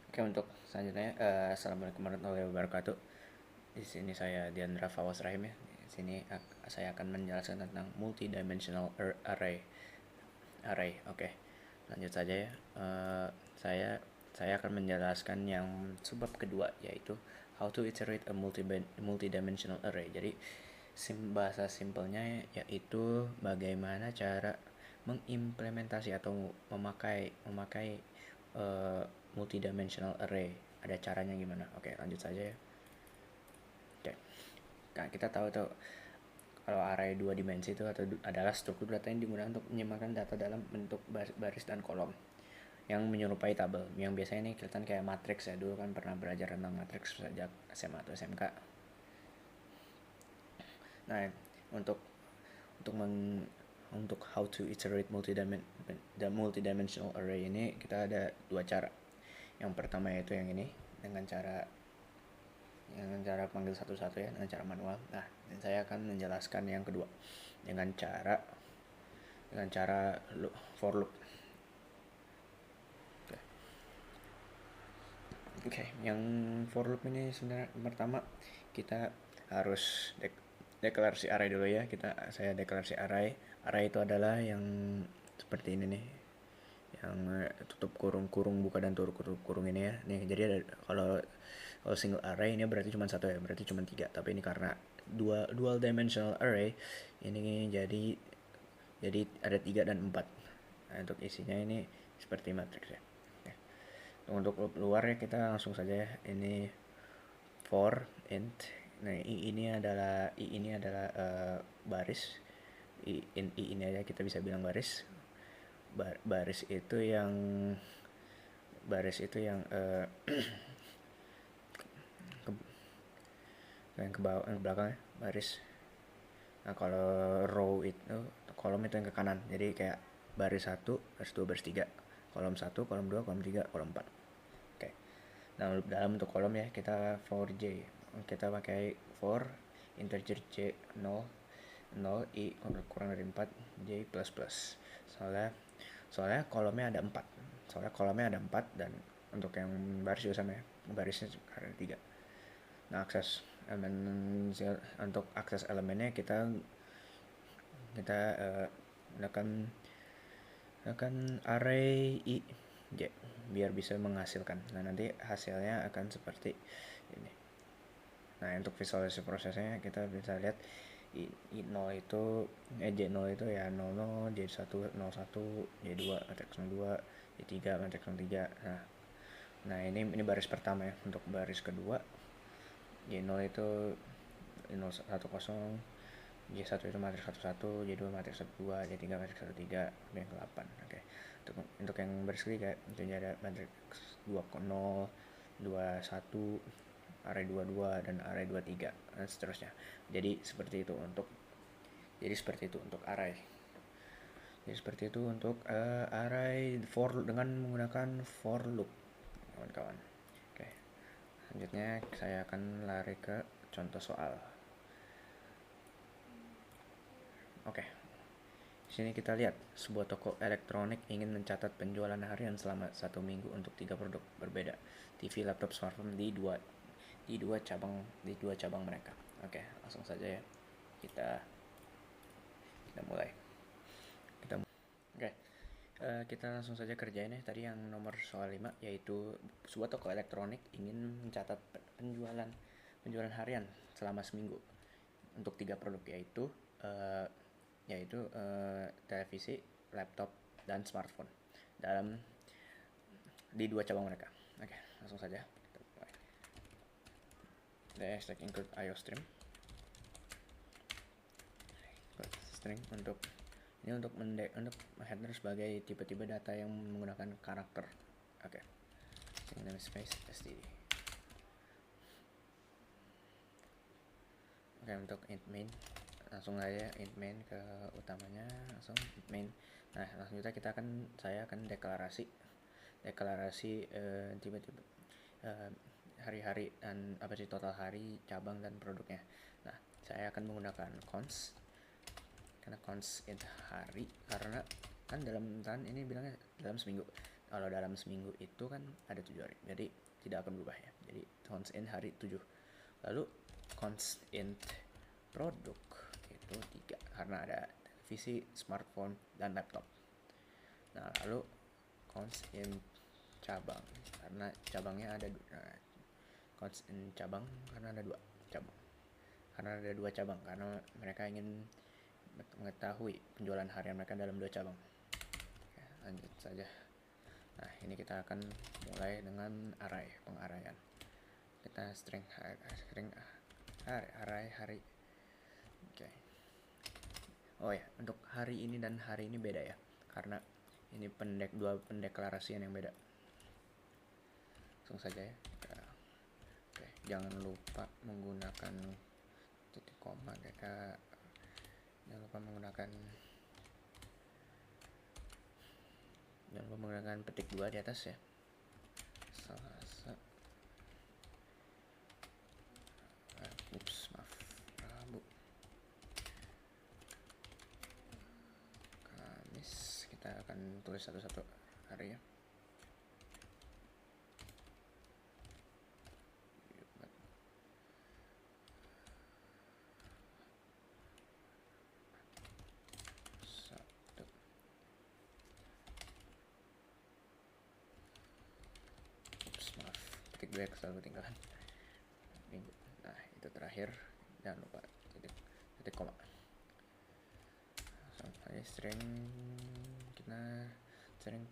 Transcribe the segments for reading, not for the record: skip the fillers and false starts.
Oke, untuk selanjutnya, assalamualaikum warahmatullahi wabarakatuh. Di sini saya Diandra Fawas Rahim ya. Di sini saya akan menjelaskan tentang multidimensional array. Oke. Lanjut saja ya. Saya akan menjelaskan yang subbab kedua, yaitu how to iterate a multidimensional array. Jadi bahasa simpelnya yaitu bagaimana cara mengimplementasi atau memakai uh, multidimensional array. Ada caranya gimana? Oke, lanjut saja ya. Oke. Nah, kita tahu tuh kalau array dua dimensi itu adalah struktur data yang digunakan untuk menyimpulkan data dalam bentuk baris dan kolom yang menyerupai tabel. Yang biasanya ini kelihatan kayak matriks ya. Dulu kan pernah belajar tentang matriks sejak SMA atau SMK. Nah, untuk untuk meng untuk how to iterate multidimensional array ini kita ada dua cara. Yang pertama yaitu yang ini dengan cara panggil satu-satu ya, dengan cara manual. Nah, saya akan menjelaskan yang kedua dengan cara for loop. Oke, yang for loop ini sebenarnya pertama kita harus deklarasi array dulu ya. Saya deklarasi array. Array itu adalah yang seperti ini nih, yang tutup kurung buka dan tutup kurung ini ya. Nih, jadi kalau single array ini berarti cuma satu ya, berarti cuma tiga. Tapi ini karena dual dimensional array ini jadi ada 3 dan 4. Nah, untuk isinya ini seperti matriks ya. Untuk luar ya kita langsung saja ya. Ini for int. Nah, i ini adalah baris. I ini aja kita bisa bilang baris. Baris itu yang ke bawah, yang ke belakang ya, baris. Nah, kalau row itu kolom itu yang ke kanan. Jadi kayak baris 1, baris 2, baris 3. Kolom 1, kolom 2, kolom 3, kolom 4. Oke. Nah, dalam untuk kolom ya kita for j. Kita pakai for integer j 0 i kurang dari 4 j plus plus. Soalnya kolomnya ada 4. Dan untuk yang baris juga sama ya. Barisnya ada 3. Nah, untuk akses elemennya kita gunakan array i j biar bisa menghasilkan. Nah, nanti hasilnya akan seperti ini. Nah, untuk visualisasi prosesnya kita bisa lihat j0 itu ya 00, j1 01, j2 matriks 02, j3 matriks 03. Nah, ini baris pertama ya. Untuk baris kedua j0 itu 010, j1 itu matriks 11, j2 matriks 12, j3 matriks 13, dan ke 8. Oke. Untuk yang baris ketiga itu ada matriks 20, 21, array 22 dan array 23 dan seterusnya. Jadi seperti itu untuk array. Jadi seperti itu untuk array dengan menggunakan for loop, kawan-kawan. Oke. Selanjutnya saya akan lari ke contoh soal. Oke. Di sini kita lihat sebuah toko elektronik ingin mencatat penjualan harian selama 1 minggu untuk 3 produk berbeda, TV, laptop, smartphone di dua cabang mereka. Oke, langsung saja ya. Kita mulai. Oke. Kita langsung saja kerjain ya. Tadi yang nomor soal 5 yaitu sebuah toko elektronik ingin mencatat penjualan harian selama seminggu untuk 3 produk yaitu televisi, laptop, dan smartphone di 2 cabang mereka. Oke, langsung saja kita mulai. Stack include iostream string untuk header sebagai tipe-tipe data yang menggunakan karakter. Oke. String namespace std. Oke, untuk int main langsung aja int main ke utamanya, langsung int main. Nah, langsung saya akan deklarasi tiba-tiba hari-hari dan total hari, cabang, dan produknya. Nah, saya akan menggunakan const int hari karena kan dalam ini bilangnya dalam seminggu. kalau dalam seminggu itu kan ada 7 hari, jadi tidak akan berubah ya. Jadi constant hari 7. Lalu constant produk itu 3 karena ada televisi, smartphone, dan laptop. Nah, lalu constant cabang karena cabangnya ada constant cabang karena ada 2 cabang. Karena ada 2 cabang karena mereka ingin mengetahui penjualan harian mereka dalam 2 cabang. Oke, lanjut saja. Nah, ini kita akan mulai dengan pengaraian. Kita string array hari. Oke. Oh ya, untuk hari ini dan hari ini beda ya, karena ini dua pendeklarasian yang beda. Langsung saja ya. Oke, jangan lupa menggunakan titik koma, jangan lupa menggunakan petik 2 di atas ya. Selasa, maaf, Rabu, Kamis. Kita akan tulis satu-satu hari ya. Titik 2 selalu ketinggalan. Minggu. Nah, itu terakhir. Jangan lupa titik koma. Sampai string kita string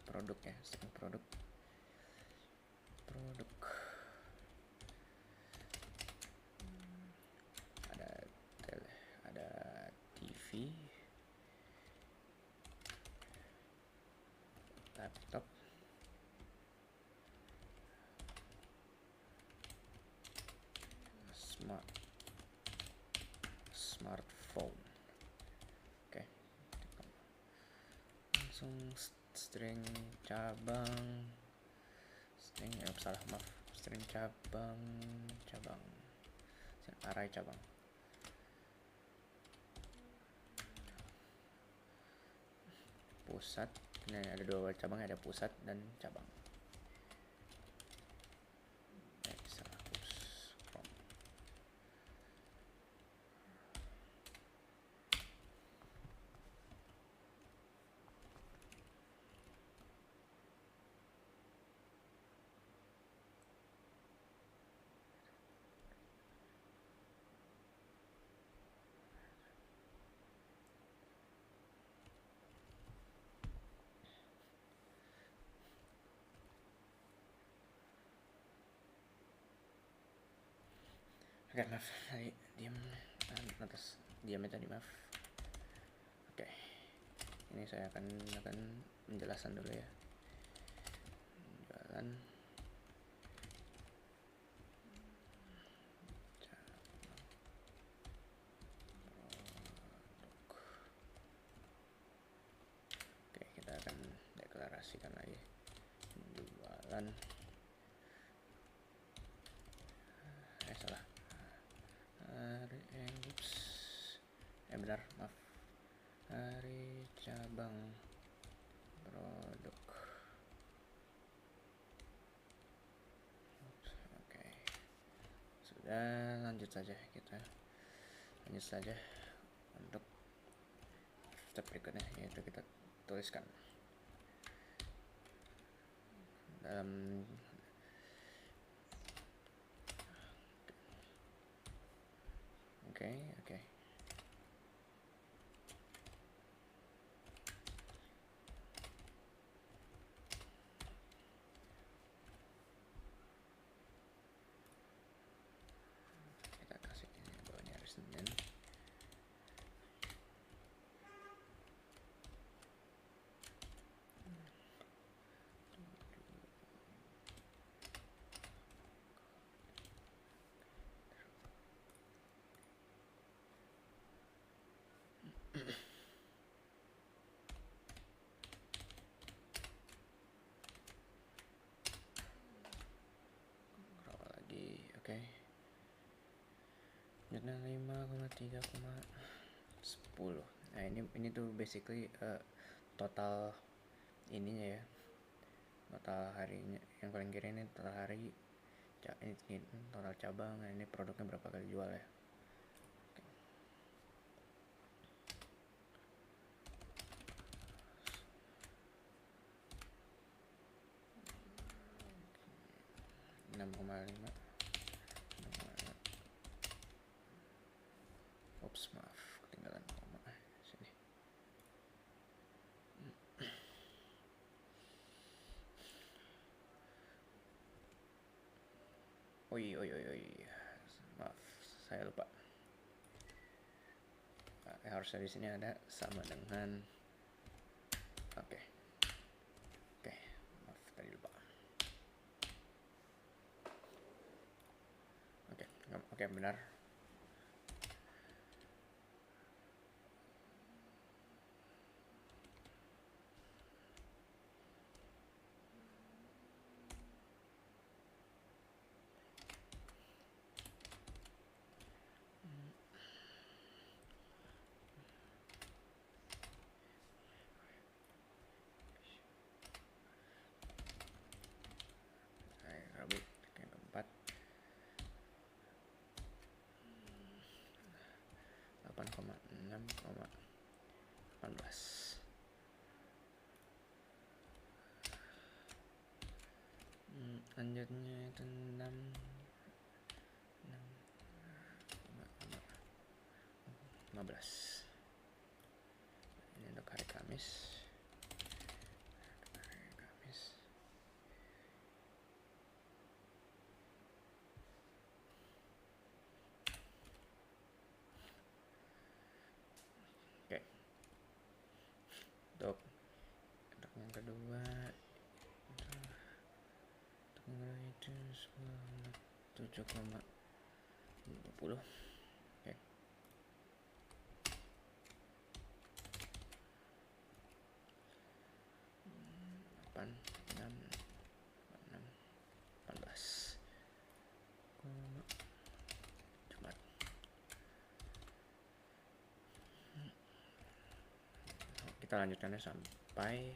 produk ya, string produk ada TV, laptop, smartphone. Oke. Langsung string cabang, string cabang, array cabang. Pusat, ini ada 2 cabang, ada pusat dan cabang. Oke, maaf, tadi diam tadi, maaf. Oke, ini saya akan menjelaskan dulu ya. Jualan produk. Oke, kita akan deklarasikan lagi jualan. Salah. Benar, maaf. Hari cabang produk. Oke. Sudah, lanjut saja untuk step berikutnya, yaitu kita tuliskan dalam Oke. Kita kasih ini bawahnya hari Senin. Oke. Jumlah 5,3,10. Nah, ini tuh basically total ininya ya. total harinya. Yang paling kiri ini total hari, ini total cabang. Nah, ini produknya berapa kali jual ya. Oke. 6,5. Oops, maaf, ketinggalan koma. Sini. Oi, maaf, saya lupa. Harusnya di sini ada sama dengan. Oke, maaf tadi lupa. Oke, benar. Rabu yang keempat, 8,6,18. Lanjutnya itu 15. Ini untuk hari Kamis. Oke. Untuk yang kedua itu 7,20. Oke. 8, 6, 18. Jumat. Kita lanjutkannya sampai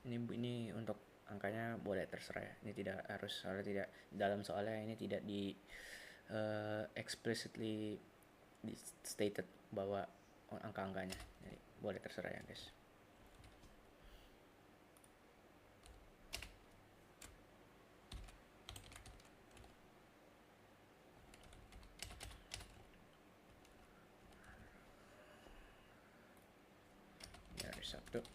ini untuk angkanya boleh terserah ya. Ini tidak harus, soalnya tidak dalam soalnya ini tidak di explicitly stated bahwa angka-angkanya. Jadi boleh terserah ya guys. Ya, hari Sabtu 15,30.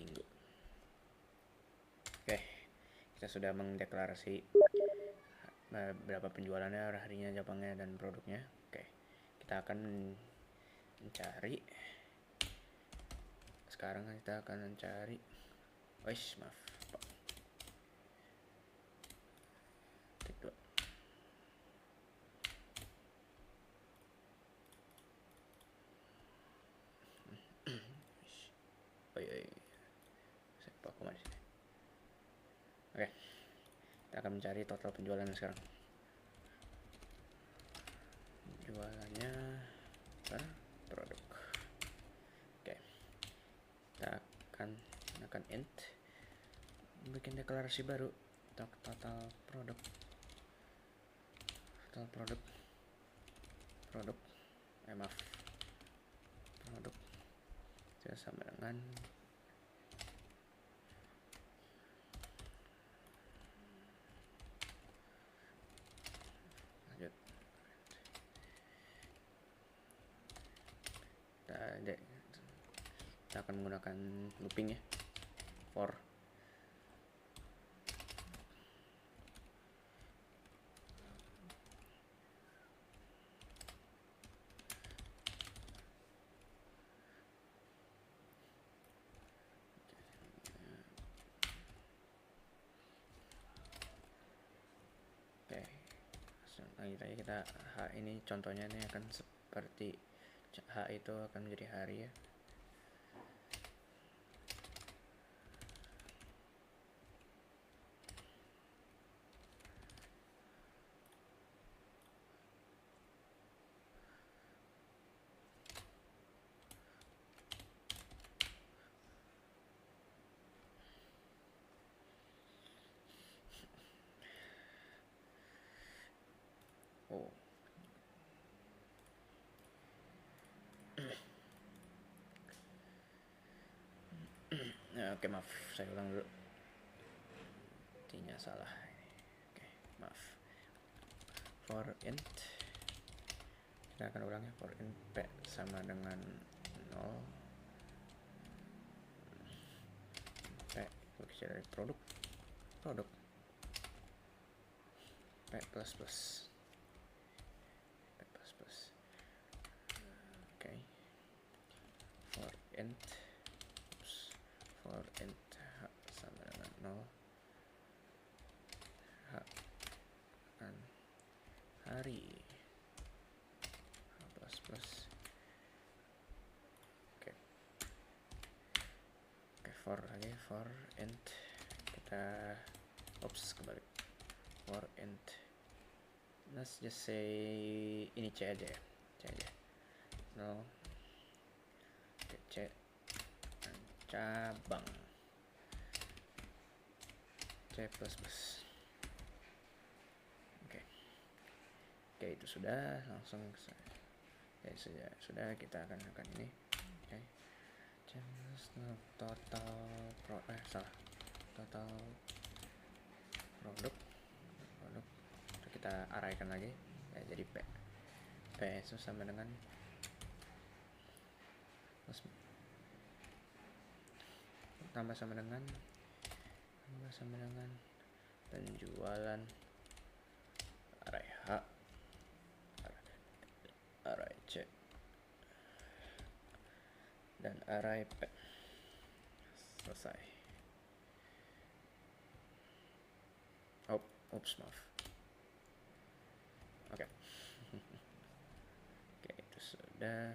Minggu. Oke, kita sudah mendeklarasi berapa penjualannya, harinya, cabangnya, dan produknya. Oke, kita akan mencari. Sekarang kita akan mencari. Maaf, Pak. Tik 2. Saya lupa koma di sini. Oke, kita akan mencari total penjualannya sekarang. Jualannya per produk. Oke, kita akan int bikin deklarasi baru untuk total produk maaf, produk itu sama dengan lanjut. Kita akan menggunakan looping ya, for. Oke, lanjut aja kita. H ini contohnya ini akan seperti H itu akan menjadi hari ya. Oke, maaf, saya ulang dulu. Intinya salah. Oke, maaf. For int, kita akan ulang ya. For int p sama dengan 0. P kecil dari produk p plus plus. Oke. For int h sama dengan 0, h kan hari, h plus plus. Oke, for int kita kebalik. For int, let's just say ini c aja ya, 0. Oke, c cabang c plus plus. Oke, itu sudah, langsung sudah kita akan ini. Oke, total produk kita arahkan lagi ya, jadi p itu sama dengan tambah sama dengan penjualan array h, array c, dan array p. Selesai. Oops, maaf. Oke. Oke, itu sudah.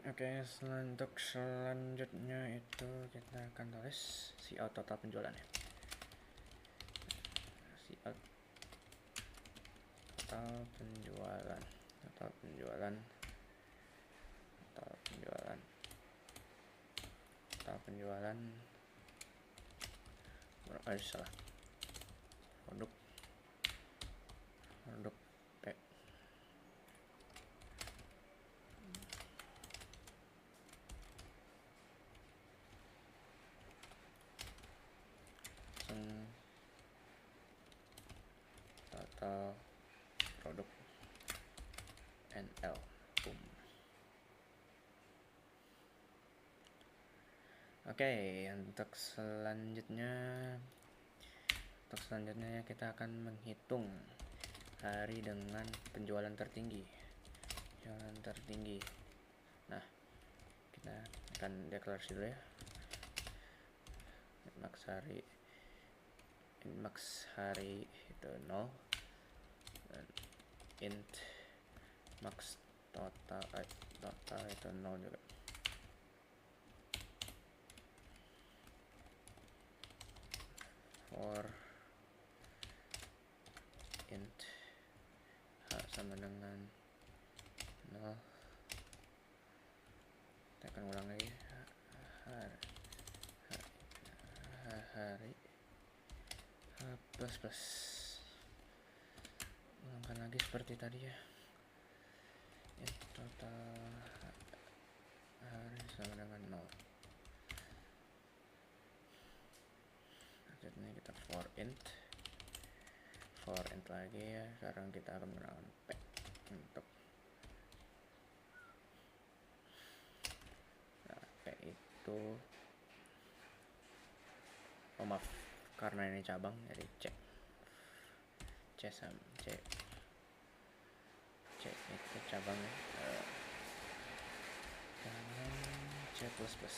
Oke, untuk selanjutnya itu kita akan tulis cout total penjualan ya. Cout total penjualan salah, produk p total produk NL. Oke, untuk selanjutnya kita akan menghitung hari dengan penjualan tertinggi. Nah, kita akan deklarasi dulu ya. Max hari itu 0, dan int max total itu 0 juga. For int h sama dengan 0, kita akan ulang lagi. Hari h plus plus, ulangkan lagi seperti tadi ya. Int total hari sama dengan 0. Selanjutnya kita for int lagi ya. Sekarang kita akan menggunakan p untuk p itu, maaf, karena ini cabang jadi c itu cabangnya, c plus plus.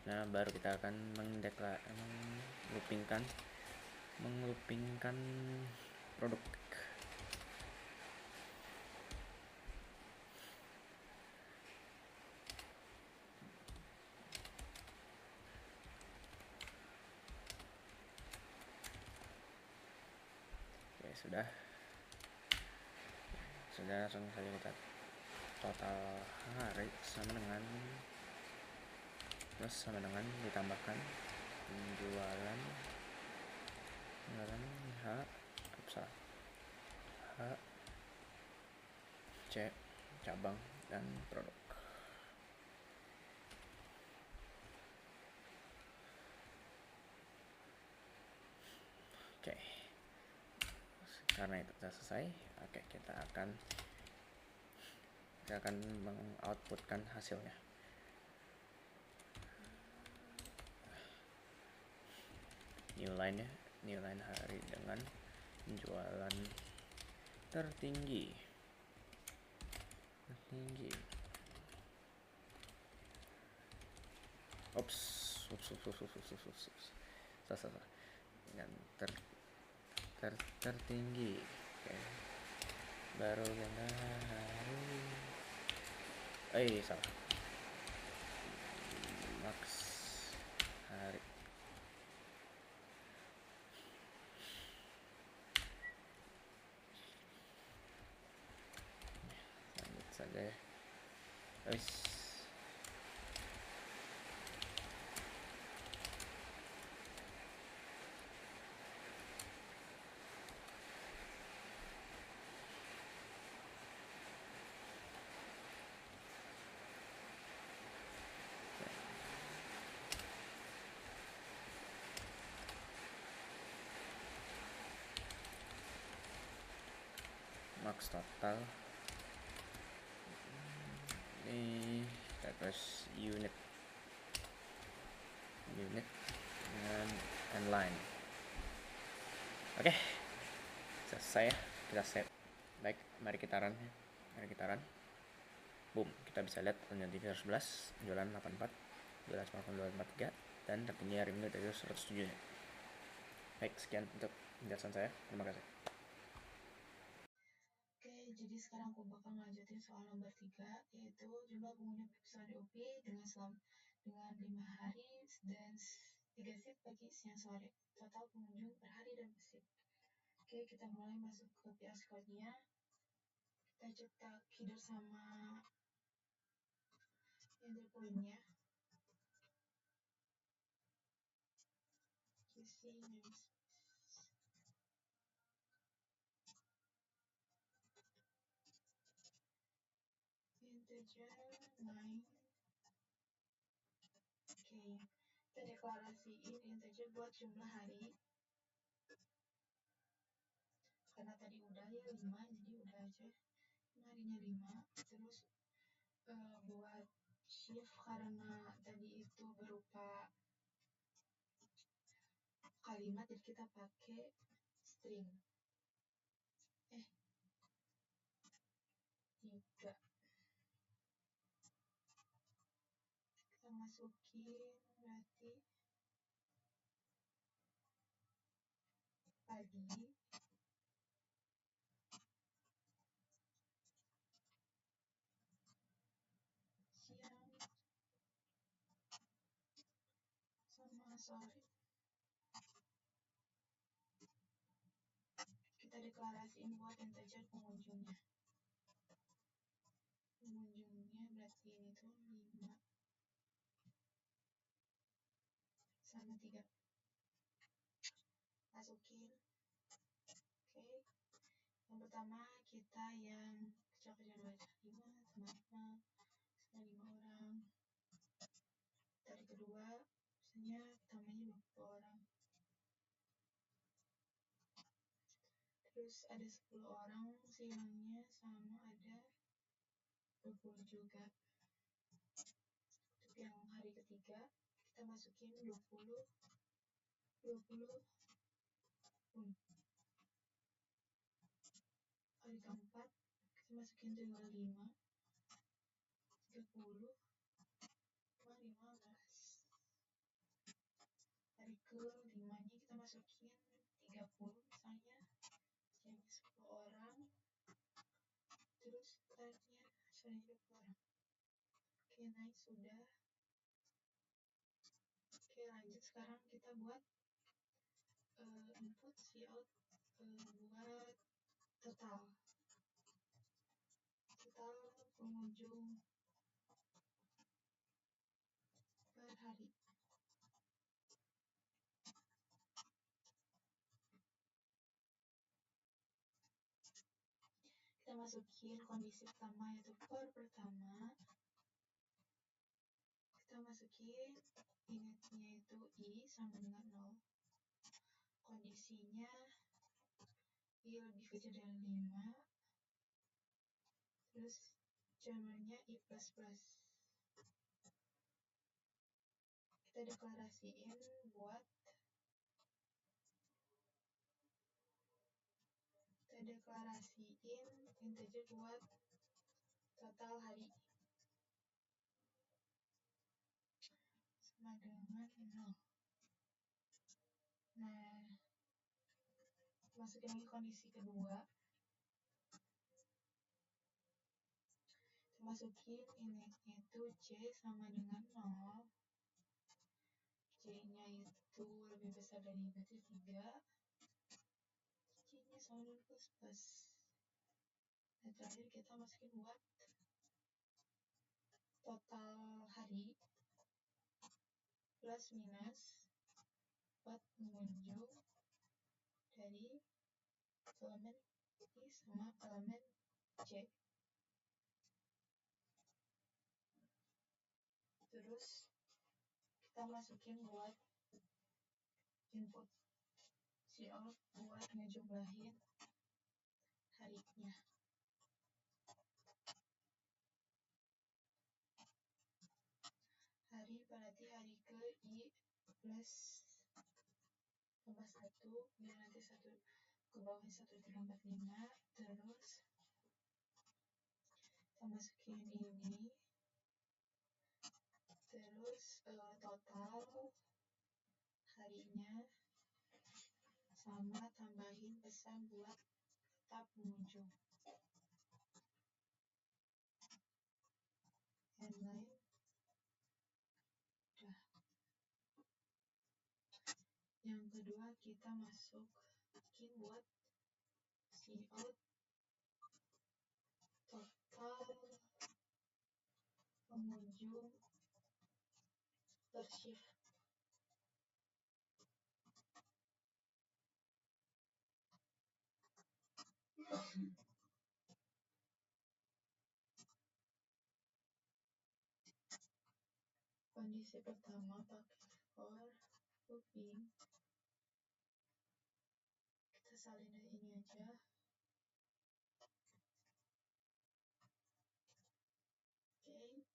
Nah, baru kita akan menglupingkan produk. Oke, sudah langsung saja kita total hari sama dengan plus sama dengan ditambahkan penjualan H salah H C cabang dan produk. Oke, karena itu sudah selesai. Oke, kita akan mengoutputkan hasilnya. New line hari dengan penjualan tertinggi. Ops. Salah. Dan tertinggi. Oke. Baru kita salah. Max hari. Lanjut saja ya. Max total ini terus unit dengan inline. Oke, selesai ya, kita save. Baik, mari kita run. Boom, kita bisa lihat ternyata 311, jualan 84, jualan 243, dan tertinggi hari ini dari 107. Baik, sekian untuk penjelasan saya. Terima kasih. Jadi sekarang aku bakal lanjutin soal nomor 3, yaitu jumlah pengunjung episode OP dengan 5 hari dan 3 shift pagi, siang, sore. Total pengunjung per hari dan per shift. Oke, kita mulai masuk ke PS Code-nya. Kita cetak header sama entry point-nya. QC namespace. Integer 9. Oke, kita deklarasiin integer buat jumlah hari. Karena tadi udah ya 5, jadi udah aja harinya 5. Terus buat shift karena tadi itu berupa kalimat, jadi kita pakai string. 3. Kita masukin berarti pagi, siang, sama sore. Kita deklarasiin buat integer pengunjungnya. Berarti ini tuh 5 sama 3. Masukin. Oke. Yang pertama kita yang kecil-kecil aja. 5 sama 5 orang. Dari kedua, misalnya tambahnya 20 orang. Terus ada 10 orang, siangnya sama ada 20 juga. Untuk yang hari ketiga, kita masukin 20. Hari keempat, kita masukin tinggal 5. 30. 15. Hari ke-5-nya kita masukin 30 misalnya. Jadi 10 orang. Terus startnya 20 orang. Oke, nice, sudah. Oke, lanjut sekarang kita buat input cout buat total pengunjung per hari. Kita masukin kondisi pertama, yaitu per pertama. Kita masukin initnya itu I sama dengan 0. Kondisinya I lebih kecil dari 5. Terus jumlahnya I++. Kita deklarasiin integer buat total hari sama dengan 0. Nah, masukin lagi kondisi kedua. Kita masukin initnya itu J sama dengan 0. J-nya itu lebih besar dari berarti 3. J-nya sama dengan plus. Nah, terakhir kita masukin buat total hari plus minus buat pengunjung dari elemen I sama elemen J. Terus kita masukin buat input cout buat ngejumlahin harinya. Hari berarti hari ke I plus tambah 1, biar nanti 1 ke bawah 1, 3, 4, 5. Terus kita masukin ini. Terus total harinya sama tambahin pesan buat tab pengunjung. Headline. Udah. Yang kedua kita masukin buat cout total pengunjung per shift. Kondisi pertama pakai for looping. Kita salin dari ini aja. Oke.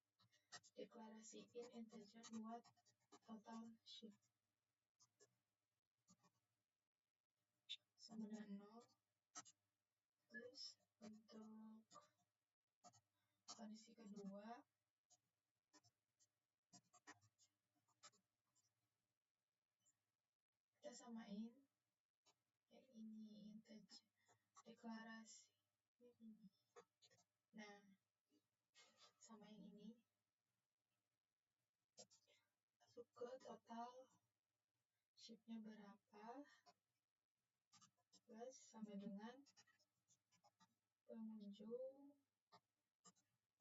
Deklarasiin integer buat total shift sama dengan 0. Terus untuk kondisi kedua kita samain yang ini integer deklarasi ini. Nah, samain ini masuk ke total shiftnya berapa plus sama dengan pengunjung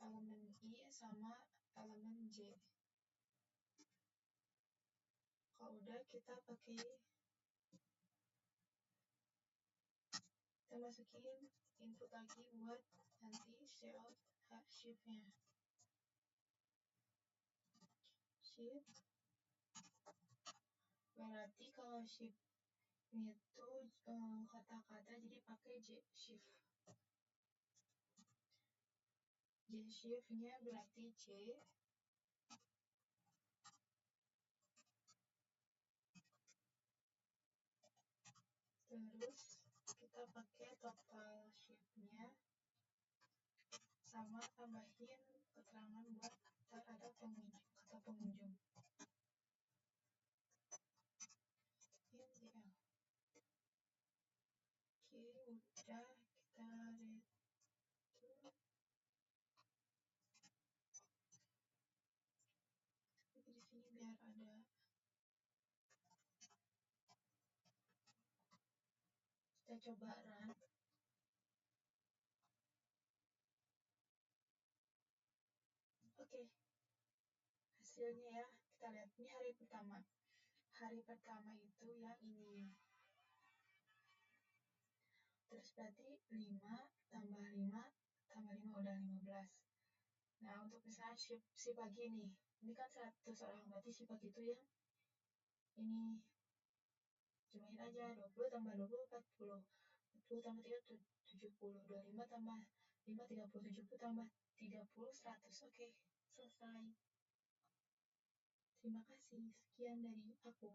elemen I sama elemen J. Kalau udah kita masukin input lagi buat nanti cout shiftnya. Shift berarti kalau shift itu kata-kata jadi pakai J shift. J shiftnya berarti J terus kita pakai total shiftnya sama tambahin keterangan buat ada pengunjung, kata pengunjung MDL. Oke, udah kita return. Di sini biar ada kita coba run. Oke, hasilnya ya kita lihat ini hari pertama. Hari pertama itu yang ini. Terus berarti 5 tambah 5 tambah 5 udah 15. Nah, untuk misalnya si pagi nih. Ini kan 100 orang, berarti si pagi itu yang ini. Cobain aja, 20 tambah 20, 40. 40 tambah 3, 70. 25 tambah 5, 30. 70 tambah 30, 100. Oke, selesai. Terima kasih. Sekian dari aku.